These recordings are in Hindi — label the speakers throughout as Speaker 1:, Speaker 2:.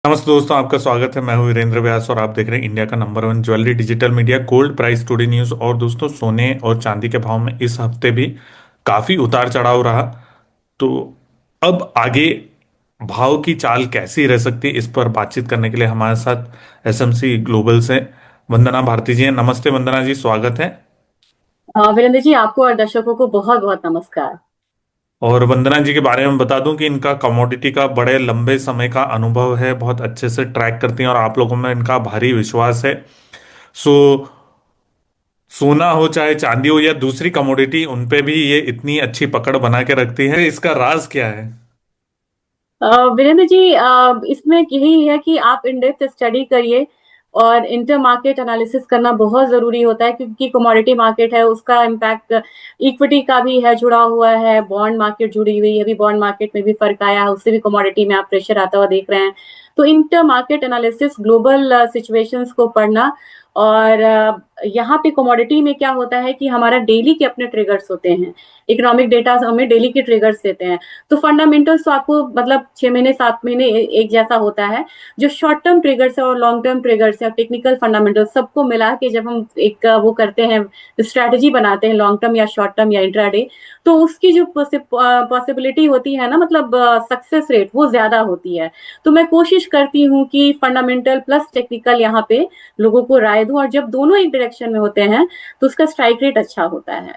Speaker 1: नमस्ते दोस्तों, आपका स्वागत है। मैं हूं वीरेंद्र व्यास और आप देख रहे हैं इंडिया का number one jewellery digital media gold price today news. और दोस्तों, सोने और चांदी के भाव में इस हफ्ते भी काफी उतार चढ़ाव रहा। तो अब आगे भाव की चाल कैसी रह सकती है, इस पर बातचीत करने के लिए हमारे साथ एसएमसी ग्लोबल से वंदना भारती जी हैं। नमस्ते वंदना जी, स्वागत है।
Speaker 2: वीरेंद्र जी, आपको और दर्शकों को बहुत बहुत नमस्कार।
Speaker 1: और वंदना जी के बारे में बता दूं कि इनका कमोडिटी का बड़े लंबे समय का अनुभव है, बहुत अच्छे से ट्रैक करती हैं और आप लोगों में इनका भारी विश्वास है। सो सोना हो चाहे चांदी हो या दूसरी कमोडिटी, उन पे भी ये इतनी अच्छी पकड़ बना के रखती है, इसका राज क्या है?
Speaker 2: वीरेंद्र जी, इसमें यही है कि आप इन डेप्थ स्टडी करिए और इंटर मार्केट एनालिसिस करना बहुत जरूरी होता है, क्योंकि कमोडिटी मार्केट है, उसका इम्पैक्ट इक्विटी का भी है, जुड़ा हुआ है। बॉन्ड मार्केट जुड़ी हुई है, अभी बॉन्ड मार्केट में भी फर्क आया है, उससे भी कमोडिटी में आप प्रेशर आता हुआ देख रहे हैं। तो inter market analysis, global situations को पढ़ना। और यहाँ पे कमोडिटी में क्या होता है कि हमारा डेली के अपने ट्रिगर्स होते हैं। इकोनॉमिक डेटा हमें डेली के ट्रिगर्स देते हैं। तो फंडामेंटल्स तो आपको मतलब 6 महीने 7 महीने एक जैसा होता है। जो शॉर्ट टर्म ट्रिगर्स है और लॉन्ग टर्म ट्रिगर्स है और टेक्निकल फंडामेंटल्स, सबको मिला के जब हम एक वो करते हैं, स्ट्रैटेजी बनाते हैं लॉन्ग टर्म या शॉर्ट टर्म या इंट्राडे, तो उसकी जो पॉसिबिलिटी होती है ना, मतलब सक्सेस रेट वो ज्यादा होती है। तो मैं कोशिश करती हूँ कि फंडामेंटल प्लस टेक्निकल यहाँ पे लोगों को राय दूं, और जब दोनों एक डायरेक्शन में होते हैं तो उसका स्ट्राइक रेट अच्छा होता है।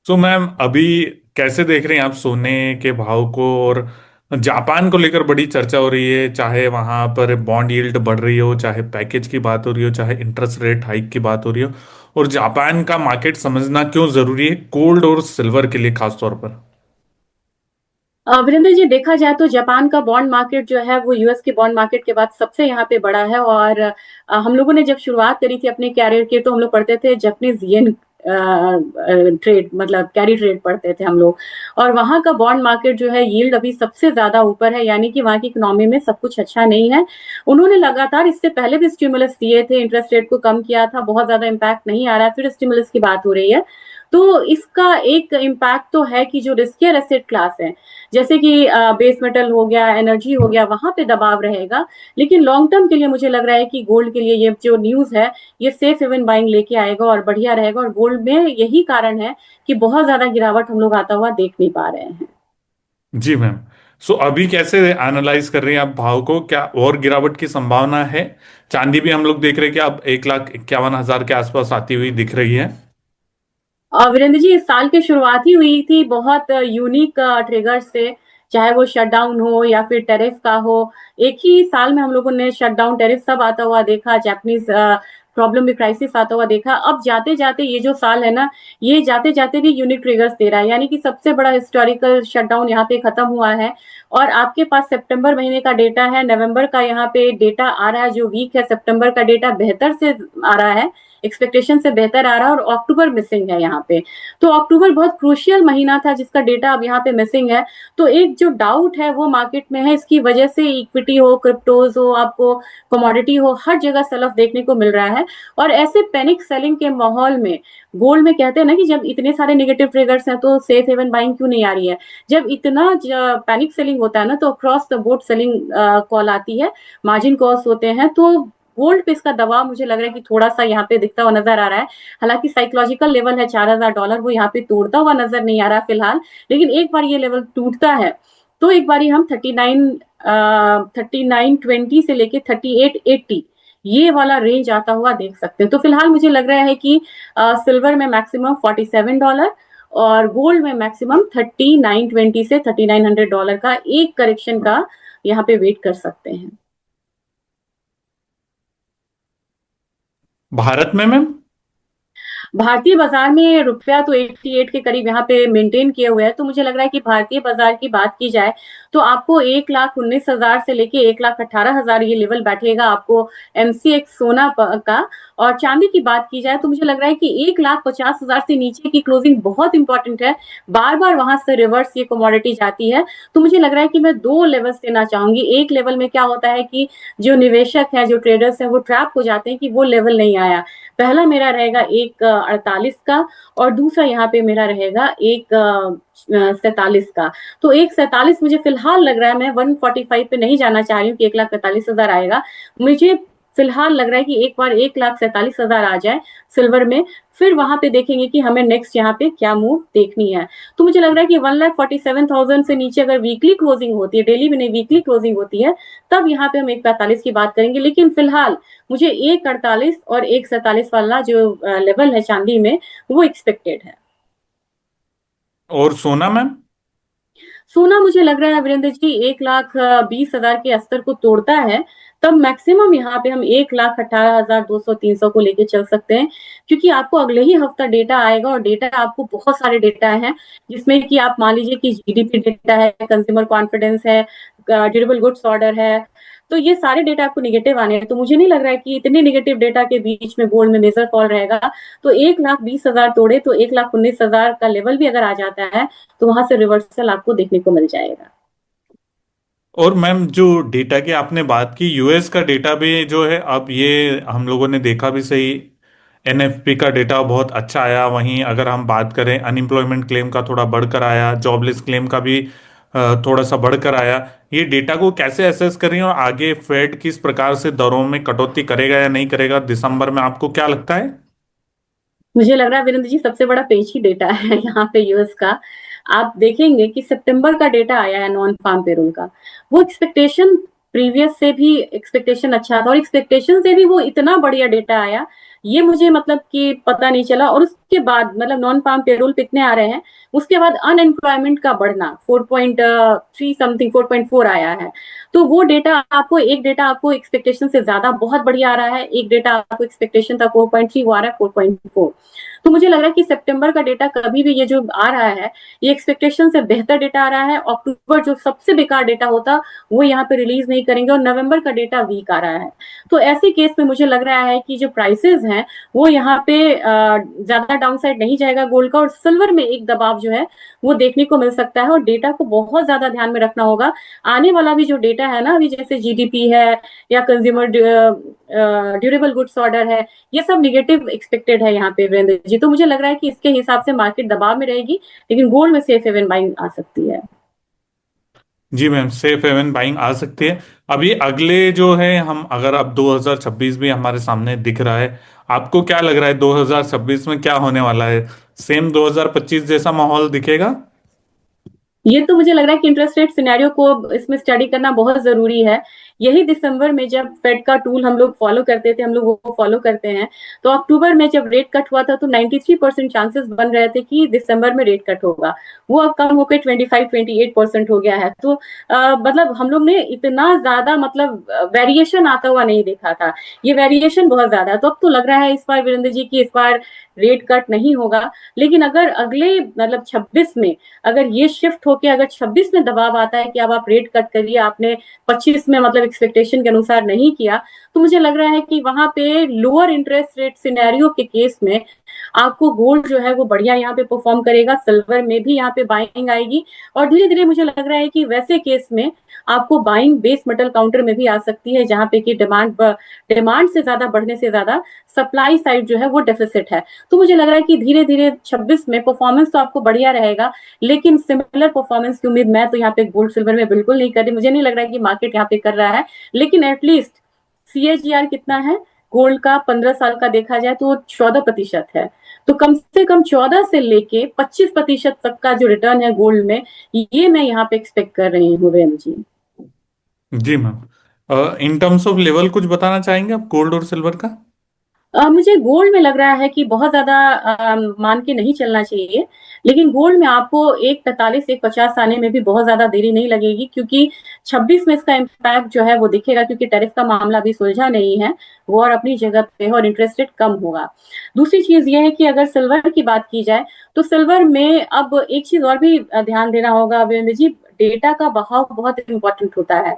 Speaker 1: सो मैम, अभी कैसे देख रहे हैं आप सोने के भाव को? और जापान को लेकर बड़ी चर्चा हो रही है, चाहे वहां पर बॉन्ड यील्ड बढ़ रही हो, चाहे पैकेज की बात हो रही हो, चाहे इंटरेस्ट रेट हाइक की बात हो रही हो। और जापान का मार्केट समझना क्यों जरूरी है गोल्ड और सिल्वर के लिए खास तौर पर?
Speaker 2: वीरेंद्र जी, देखा जाए तो जापान का बॉन्ड मार्केट जो है वो यूएस के बॉन्ड मार्केट के बाद सबसे यहाँ पे बड़ा है। और हम लोगों ने जब शुरुआत करी थी अपने कैरियर की, तो हम लोग पढ़ते थे जापानीज येन ट्रेड, मतलब कैरी ट्रेड पढ़ते थे हम लोग। और वहाँ का बॉन्ड मार्केट जो है, यील्ड अभी सबसे ज्यादा ऊपर है, यानी कि वहाँ की इकोनॉमी में सब कुछ अच्छा नहीं है। उन्होंने लगातार इससे पहले भी स्टिमुलस दिए थे, इंटरेस्ट रेट को कम किया था, बहुत ज्यादा इम्पैक्ट नहीं आ रहा है, फिर स्टिमुलस की बात हो रही है। तो इसका एक इम्पैक्ट तो है कि जो रिस्कियर एसेट क्लास है, जैसे कि बेस मेटल हो गया, एनर्जी हो गया, वहां पे दबाव रहेगा। लेकिन लॉन्ग टर्म के लिए मुझे लग रहा है कि गोल्ड के लिए ये जो न्यूज है, ये सेफ हेवन बाइंग लेके आएगा और बढ़िया रहेगा। और गोल्ड में यही कारण है कि बहुत ज्यादा गिरावट हम लोग आता हुआ देख नहीं पा रहे हैं।
Speaker 1: जी मैम। सो अभी कैसे एनालाइज कर रही हैं आप भाव को? क्या और गिरावट की संभावना है? चांदी भी हम लोग देख रहे हैं कि अब 1,51,000 के आसपास आती हुई दिख रही है।
Speaker 2: वीरेंद्र जी, इस साल की शुरुआत ही हुई थी बहुत यूनिक ट्रिगर से, चाहे वो शटडाउन हो या फिर टेरिफ का हो। एक ही साल में हम लोगों ने शटडाउन, टेरिफ सब आता हुआ देखा, जापानीज प्रॉब्लम में क्राइसिस आता हुआ देखा। अब जाते जाते ये जो साल है ना, ये जाते जाते भी यूनिक ट्रिगर्स दे रहा है, यानी कि सबसे बड़ा हिस्टोरिकल शटडाउन यहाँ पे खत्म हुआ है। और आपके पास सितंबर महीने का डेटा है, नवंबर का यहाँ पे डेटा आ रहा है जो वीक है, सितंबर का डेटा बेहतर से आ रहा है, एक्सपेक्टेशन से बेहतर आ रहा है। और अक्टूबर मिसिंग है यहाँ पे। तो अक्टूबर बहुत क्रूशियल महीना था जिसका डेटा अब यहाँ पे मिसिंग है। तो एक जो डाउट है वो मार्केट में है, इसकी वजह से इक्विटी हो, क्रिप्टोज हो, आपको कमोडिटी हो, हर जगह सेल ऑफ देखने को मिल रहा है। और ऐसे पैनिक सेलिंग के माहौल में गोल्ड में कहते हैं ना कि जब इतने सारे नेगेटिव ट्रिगर्स हैं तो सेफ हेवन बाइंग क्यों नहीं आ रही है। जब इतना पैनिक सेलिंग होता है ना, तो across the board selling call आती है, मार्जिन कॉल्स होते हैं। तो गोल्ड पे इसका दबाव मुझे लग रहा है कि थोड़ा सा यहाँ पे दिखता हुआ नजर आ रहा है। हालांकि साइकोलॉजिकल लेवल है $4,000, वो यहाँ पे तोड़ता हुआ नजर नहीं आ रहा फिलहाल। लेकिन एक बार ये लेवल टूटता है तो एक बार हम 3920 से लेके 3880, ये वाला रेंज आता हुआ देख सकते हैं। तो फिलहाल मुझे लग रहा है कि सिल्वर में मैक्सिमम $47 और गोल्ड में मैक्सिमम 3920 से $3900 का एक करेक्शन का यहाँ पे वेट कर सकते हैं।
Speaker 1: भारत में मैम?
Speaker 2: भारतीय बाजार में रुपया तो 88 के करीब यहाँ पे मेंटेन किए हुए है। तो मुझे लग रहा है कि भारतीय बाजार की बात की जाए तो आपको 1,19,000 से लेके 1,18,000 ये लेवल बैठेगा आपको एमसीएक्स सोना का। और चांदी की बात की जाए तो मुझे लग रहा है कि 1,50,000 से नीचे की क्लोजिंग बहुत इंपॉर्टेंट है। बार बार वहां से रिवर्स ये कमोडिटी जाती है, तो मुझे लग रहा है कि मैं दो लेवल्स लेना चाहूंगी। एक लेवल में क्या होता है कि जो निवेशक है, जो ट्रेडर्स है, वो ट्रैप हो जाते हैं कि वो लेवल नहीं आया। पहला मेरा रहेगा 1,48 का, और दूसरा यहाँ पे मेरा रहेगा 1,47 का। तो 1,47 मुझे फिलहाल लग रहा है, मैं 145 पे नहीं जाना चाह रही हूँ कि 1,45,000 आएगा। मुझे फिलहाल लग रहा है कि एक बार 1,47,000 आ जाए सिल्वर में, फिर वहां पे देखेंगे कि हमें नेक्स्ट यहाँ पे क्या मूव देखनी है। तो मुझे लग रहा है कि 1,47,000 से नीचे अगर वीकली क्लोजिंग होती है, डेली में नहीं वीकली क्लोजिंग होती है, तब यहाँ पे हम 1,45 की बात करेंगे। लेकिन फिलहाल मुझे 1,48 और 1,47 वाला जो लेवल है चांदी में, वो एक्सपेक्टेड है।
Speaker 1: और सोना मैम?
Speaker 2: सोना मुझे लग रहा है वीरेंद्र जी 1,20,000 के स्तर को तोड़ता है, तब मैक्सिमम यहाँ पे हम 1,18,200 300 को लेके चल सकते हैं। क्योंकि आपको अगले ही हफ्ता डेटा आएगा, और डेटा आपको बहुत सारे डेटा हैं, जिसमें कि आप मान लीजिए कि जीडीपी डेटा है, कंज्यूमर कॉन्फिडेंस है, ड्यूरेबल गुड्स ऑर्डर है। तो ये सारे डेटा आपको निगेटिव आने हैं, तो मुझे नहीं लग रहा है कि इतने निगेटिव डेटा के बीच में गोल्ड में मेजर फॉल रहेगा। तो 1,20,000 तोड़े तो 1,19,000 का लेवल भी अगर आ जाता है, तो वहां से रिवर्सल आपको देखने को मिल जाएगा।
Speaker 1: और मैम जो डेटा की आपने बात की, यूएस का डेटा भी जो है, अब ये हम लोगों ने देखा भी सही, एनएफपी का डेटा बहुत अच्छा आया। वहीं अगर हम बात करें अनएम्प्लॉयमेंट क्लेम का, थोड़ा बढ़कर आया, जॉबलेस क्लेम का भी थोड़ा सा बढ़कर आया। ये डेटा को कैसे एसेस कर रही हैं, और आगे फेड किस प्रकार से दरों में कटौती करेगा या नहीं करेगा दिसंबर में, आपको क्या लगता है?
Speaker 2: मुझे लग रहा है वीरेंद्र जी सबसे बड़ा पेच ही डेटा है यहाँ पे यूएस का। आप देखेंगे कि सितंबर का डेटा आया है नॉन फार्म पेरोल का, वो एक्सपेक्टेशन प्रीवियस से भी एक्सपेक्टेशन अच्छा था, और एक्सपेक्टेशन से भी वो इतना बढ़िया डेटा आया, ये मुझे मतलब कि पता नहीं चला। और उसके बाद मतलब नॉन फार्म पेरोल पे इतने आ रहे हैं, उसके बाद अनएम्प्लॉयमेंट का बढ़ना 4.3 समथिंग 4.4 आया है। तो वो डेटा आपको, एक डेटा आपको एक्सपेक्टेशन से ज्यादा बहुत बढ़िया आ रहा है, एक डेटा आपको एक्सपेक्टेशन था 4.3, वो आ रहा है 4.4। तो मुझे लग रहा है कि सितंबर का डेटा कभी भी ये जो आ रहा है, ये एक्सपेक्टेशन से बेहतर डेटा आ रहा है। अक्टूबर जो सबसे बेकार डेटा होता, वो यहाँ पे रिलीज नहीं करेंगे, और नवंबर का डेटा वीक आ रहा है। तो ऐसे केस में मुझे लग रहा है कि जो प्राइसेस हैं, वो यहाँ पे ज्यादा डाउनसाइड नहीं जाएगा गोल्ड का, और सिल्वर में एक दबाव जो है वो देखने को मिल सकता है। और डेटा को बहुत ज्यादा ध्यान में रखना होगा। आने वाला भी जो डेटा है ना, अभी जैसे जीडीपी है, या कंज्यूमर ड्यूरेबल गुड्स ऑर्डर है, ये सब निगेटिव एक्सपेक्टेड है यहाँ पे वीरेंद्र जी। तो मुझे लग रहा है कि इसके हिसाब से मार्केट दबाव में रहेगी, लेकिन गोल्ड में सेफ हेवन बाइंग आ सकती है।
Speaker 1: जी मैम, सेफ हेवन बाइंग आ सकती है। अभी अगले जो है, हम अगर अब 2026 भी हमारे सामने दिख रहा है, आपको क्या लग रहा है 2026 में क्या होने वाला है? सेम 2025 जैसा माहौल दिखेगा?
Speaker 2: ये तो मुझे लग रहा है कि इंटरेस्ट रेट सिनेरियो को इसमें स्टडी करना बहुत जरूरी है। यही दिसंबर में जब फेड का टूल हम लोग फॉलो करते थे, हम लोग वो फॉलो करते हैं, तो अक्टूबर में जब रेट कट हुआ था तो 93% चांसेस बन रहे थे कि दिसंबर में रेट कट होगा। वो अब कम होकर 25-28% हो गया है। तो मतलब हम लोग ने इतना ज्यादा मतलब वेरिएशन आता हुआ नहीं देखा था। ये वेरिएशन बहुत ज्यादा है। तो अब तो लग रहा है इस बार वीरेंद्र जी की इस बार रेट कट नहीं होगा। लेकिन अगर अगले मतलब 26 में अगर ये शिफ्ट होके अगर 26 में दबाव आता है कि अब आप रेट कट करिए, आपने 25 में मतलब एक्सपेक्टेशन के अनुसार नहीं किया, तो मुझे लग रहा है कि वहां पे लोअर इंटरेस्ट रेट सिनेरियो के केस में आपको गोल्ड जो है वो बढ़िया यहाँ पे परफॉर्म करेगा, सिल्वर में भी यहाँ पे बाइंग आएगी। और धीरे धीरे मुझे लग रहा है कि वैसे केस में आपको बाइंग बेस मेटल काउंटर में भी आ सकती है, जहां पे कि डिमांड से ज्यादा बढ़ने से ज्यादा सप्लाई साइड जो है वो डेफिसिट है। तो मुझे लग रहा है कि धीरे धीरे 26 में परफॉर्मेंस तो आपको बढ़िया रहेगा, लेकिन सिमिलर परफॉर्मेंस की उम्मीद मैं तो यहाँ पे गोल्ड सिल्वर में बिल्कुल नहीं कर रही। मुझे नहीं लग रहा है कि मार्केट यहाँ पे कर रहा है। लेकिन एटलीस्ट सीएजीआर कितना है गोल्ड का, 15 साल का देखा जाए तो 14% है। तो कम से कम 14 से लेके 25% तक का जो रिटर्न है गोल्ड में, ये मैं यहाँ पे एक्सपेक्ट कर रही हूँ वीरेंद्र जी।
Speaker 1: जी ma'am, in terms of level कुछ बताना चाहेंगे आप गोल्ड और सिल्वर का?
Speaker 2: मुझे गोल्ड में लग रहा है कि बहुत ज्यादा मान के नहीं चलना चाहिए। लेकिन गोल्ड में आपको 1,45 1,50 आने में भी बहुत ज्यादा देरी नहीं लगेगी, क्योंकि 26 में इसका इम्पैक्ट जो है वो दिखेगा, क्योंकि टैरिफ का मामला अभी सुलझा नहीं है, वो और अपनी जगह पे है, और इंटरेस्ट रेट कम होगा। दूसरी चीज ये है कि अगर सिल्वर की बात की जाए, तो सिल्वर में अब एक चीज और भी ध्यान देना होगा वीरेंद्र जी, डेटा का बहाव बहुत इंपॉर्टेंट होता है।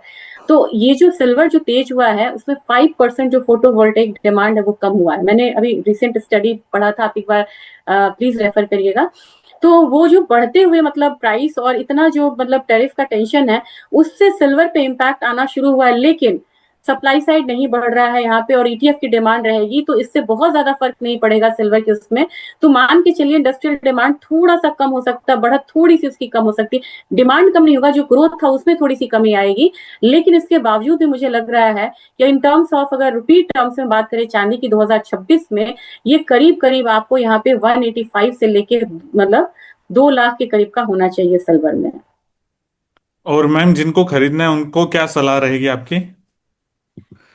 Speaker 2: तो ये जो सिल्वर जो तेज हुआ है उसमें 5% जो फोटोवोल्टेइक डिमांड है वो कम हुआ है। मैंने अभी रिसेंट स्टडी पढ़ा था, आप एक बार प्लीज रेफर करिएगा। तो वो जो बढ़ते हुए मतलब प्राइस और इतना जो मतलब टैरिफ का टेंशन है, उससे सिल्वर पे इम्पैक्ट आना शुरू हुआ है, लेकिन सप्लाई साइड नहीं बढ़ रहा है यहाँ पे और ईटीएफ की डिमांड रहेगी, तो इससे बहुत ज्यादा फर्क नहीं पड़ेगा सिल्वर के उसमें। तो मान के चलिए इंडस्ट्रियल डिमांड थोड़ा सा कम हो सकता है, बढ़त थोड़ी सी उसकी कम हो सकती है, डिमांड कम नहीं होगा, जो ग्रोथ था उसमें थोड़ी सी कमी आएगी। लेकिन इसके बावजूद भी मुझे लग रहा है कि इन टर्म्स ऑफ अगर रुपी टर्म्स में बात करें चांदी की 2026 में, ये करीब करीब आपको यहाँ पे 185 से लेके मतलब 2 लाख के करीब का होना चाहिए सिल्वर में।
Speaker 1: और मैम जिनको खरीदना है उनको क्या सलाह रहेगी आपकी?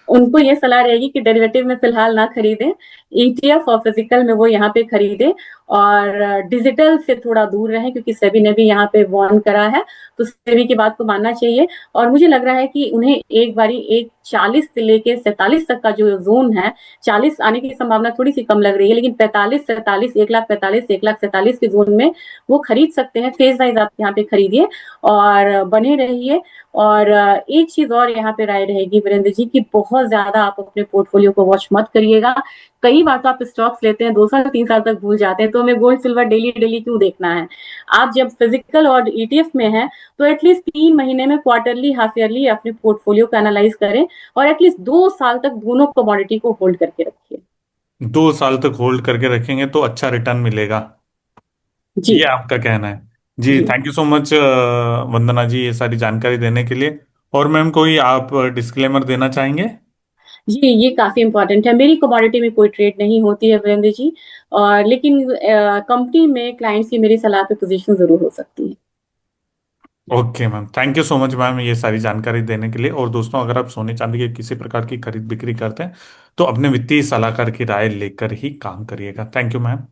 Speaker 2: उनको ये सलाह रहेगी कि डेरिवेटिव में फिलहाल ना खरीदें, ईटीएफ और फिजिकल में वो यहाँ पे खरीदें, और डिजिटल से थोड़ा दूर रहें, क्योंकि सेबी ने भी यहाँ पे वार्न करा है, तो सेबी की बात को मानना चाहिए। और मुझे लग रहा है कि उन्हें एक बारी एक 40 से लेके 47 तक का जो जोन है, 40 आने की संभावना थोड़ी सी कम लग रही है, लेकिन 45 47 1 लाख 45 1 लाख 47 के जोन में वो खरीद सकते हैं। फेज वाइज आप यहाँ पे खरीदिए और बने रहिए। और एक चीज और यहाँ पे राय रहेगी वीरेंद्र जी की, बहुत ज्यादा आप अपने पोर्टफोलियो को वॉच मत करिएगा। कई बार तो आप स्टॉक्स लेते हैं 2 साल 3 साल तक भूल जाते हैं, तो हमें गोल्ड सिल्वर डेली डेली क्यों देखना है। आप जब फिजिकल और ईटीएफ में हैं तो एटलीस्ट 3 महीने में क्वार्टरली हाफ ईयरली अपने पोर्टफोलियो को एनालाइज करें, और एटलीस्ट 2 साल तक दोनों कमोडिटी को होल्ड करके रखिए।
Speaker 1: 2 साल तक होल्ड करके रखेंगे तो अच्छा रिटर्न मिलेगा,
Speaker 2: जी।
Speaker 1: ये आपका कहना है? जी,
Speaker 2: जी।
Speaker 1: थैंक यू सो मच वंदना जी, ये सारी जानकारी देने के लिए। और मैम कोई आप डिस्क्लेमर देना चाहेंगे?
Speaker 2: जी, ये काफी इंपॉर्टेंट है, मेरी कमोडिटी में कोई ट्रेड नहीं होती है वीरेंद्र जी, और लेकिन कंपनी में क्लाइंट्स की मेरी सलाह पे पोजीशन जरूर हो सकती है।
Speaker 1: Okay ma'am, thank you so much ma'am ये सारी जानकारी देने के लिए। और दोस्तों, अगर आप सोने चांदी के किसी प्रकार की खरीद बिक्री करते हैं तो अपने वित्तीय सलाहकार की राय लेकर ही काम करिएगा। Thank you ma'am.